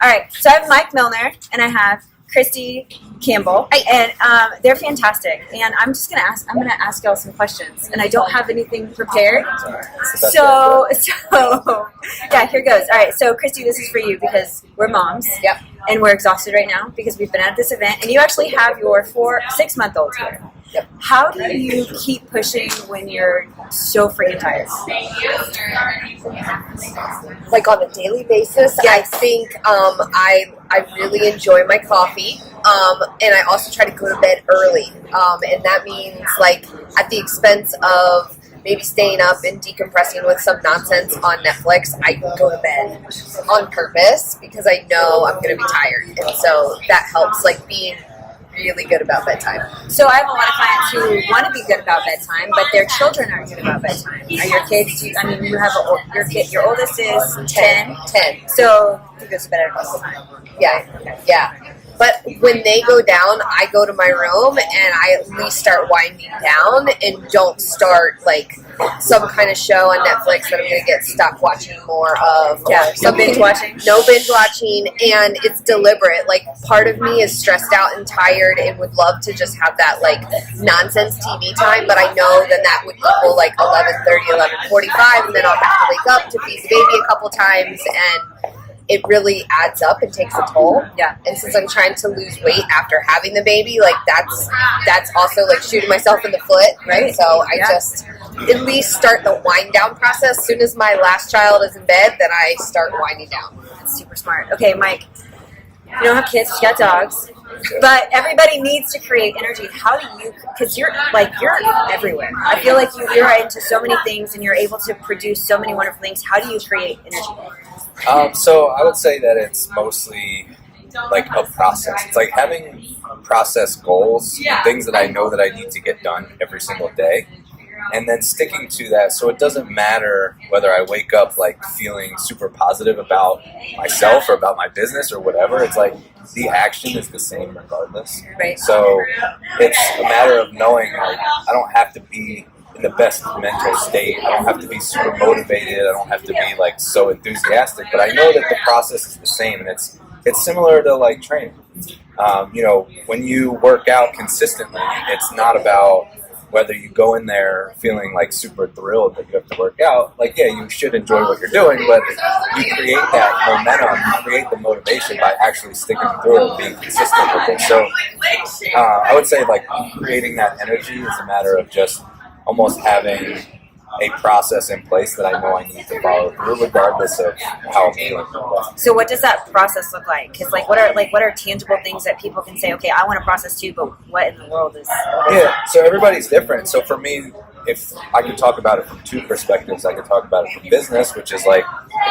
All right, so I have Mike Milner, and I have Christy Campbell, and they're fantastic. And I'm gonna ask y'all some questions, and I don't have anything prepared. So yeah, here goes. All right, so Christy, this is for you because we're moms. Yep. And we're exhausted right now because we've been at this event, and you actually have your 6-month-old here. Yep. How do you keep pushing when you're so freaking tired? Like on a daily basis, Yes. I think I really enjoy my coffee, and I also try to go to bed early, and that means like at the expense of maybe staying up and decompressing with some nonsense on Netflix. I go to bed on purpose because I know I'm going to be tired, and so that helps like being really good about bedtime. So I have a lot of clients who want to be good about bedtime, but their children aren't good about bedtime. Are your kids? You have your oldest is 10. So he goes to bed at a normal time. Yeah. But when they go down, I go to my room and I at least start winding down and don't start like some kind of show on Netflix that I'm going to get stuck watching more of. Yeah, no binge watching. No binge watching, and it's deliberate. Like part of me is stressed out and tired and would love to just have that like nonsense TV time, but I know then that would equal like 11:30, 11:45, and then I'll have to wake up to feed the baby a couple times, and it really adds up and takes a toll. Yeah. And since I'm trying to lose weight after having the baby, like that's also like shooting myself in the foot, right? So I just at least start the wind down process. As soon as my last child is in bed, then I start winding down. That's super smart. Okay, Mike, you don't have kids, you got dogs, but everybody needs to create energy. How do you, because you're everywhere. I feel like you're into so many things and you're able to produce so many wonderful things. How do you create energy? So I would say that it's mostly like a process. It's like having process goals, things that I know that I need to get done every single day, and then sticking to that. So it doesn't matter whether I wake up like feeling super positive about myself or about my business or whatever. It's like the action is the same regardless. Right. So it's a matter of knowing like I don't have to be in the best mental state. I don't have to be super motivated. I don't have to be like so enthusiastic. But I know that the process is the same, and it's similar to like training. When you work out consistently, it's not about whether you go in there feeling like super thrilled that you have to work out. Like, yeah, you should enjoy what you're doing, but you create that momentum, you create the motivation by actually sticking through it and being consistent with it. So I would say like creating that energy is a matter of just almost having a process in place that I know I need to follow through, regardless of how I'm feeling. So, what does that process look like? Because, what are tangible things that people can say? Okay, I want to process too, but what in the world is? Yeah, so everybody's different. So for me, if I could talk about it from two perspectives, I could talk about it from business, which is like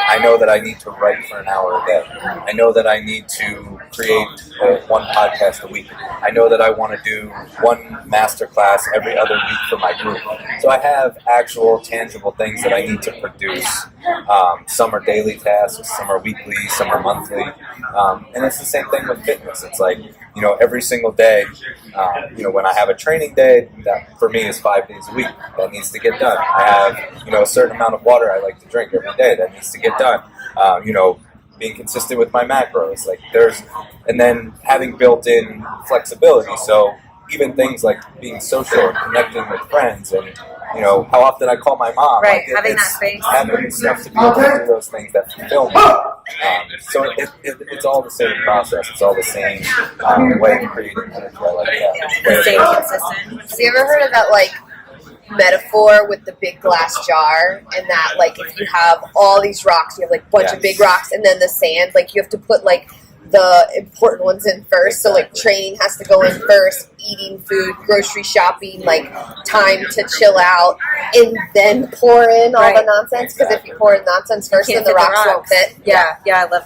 I know that I need to write for an hour a day. I know that I need to create one podcast a week. I know that I want to do one masterclass every other week for my group. So I have actual tangible things that I need to produce. Some are daily tasks, some are weekly, some are monthly. And it's the same thing with fitness. It's like, every single day, when I have a training day, that for me is 5 days a week. That needs to get done. I have, a certain amount of water I like to drink every day. That needs to get done. Being consistent with my macros, and then having built-in flexibility. So even things like being social and connecting with friends, and how often I call my mom. Right, having that space. Having stuff to be able to do those things that fulfill me. So it's all the same process. It's all the same way of creating energy. I like that. Staying consistent. Have you ever heard of that like metaphor with the big glass jar, and that like if you have all these rocks, you have like a bunch of big rocks, and then the sand, like you have to put like the important ones in first. So like training has to go in first, eating food, grocery shopping, like time to chill out, and then pour in all the nonsense. Because if you pour in nonsense first, then the rocks won't fit. Yeah, I love that.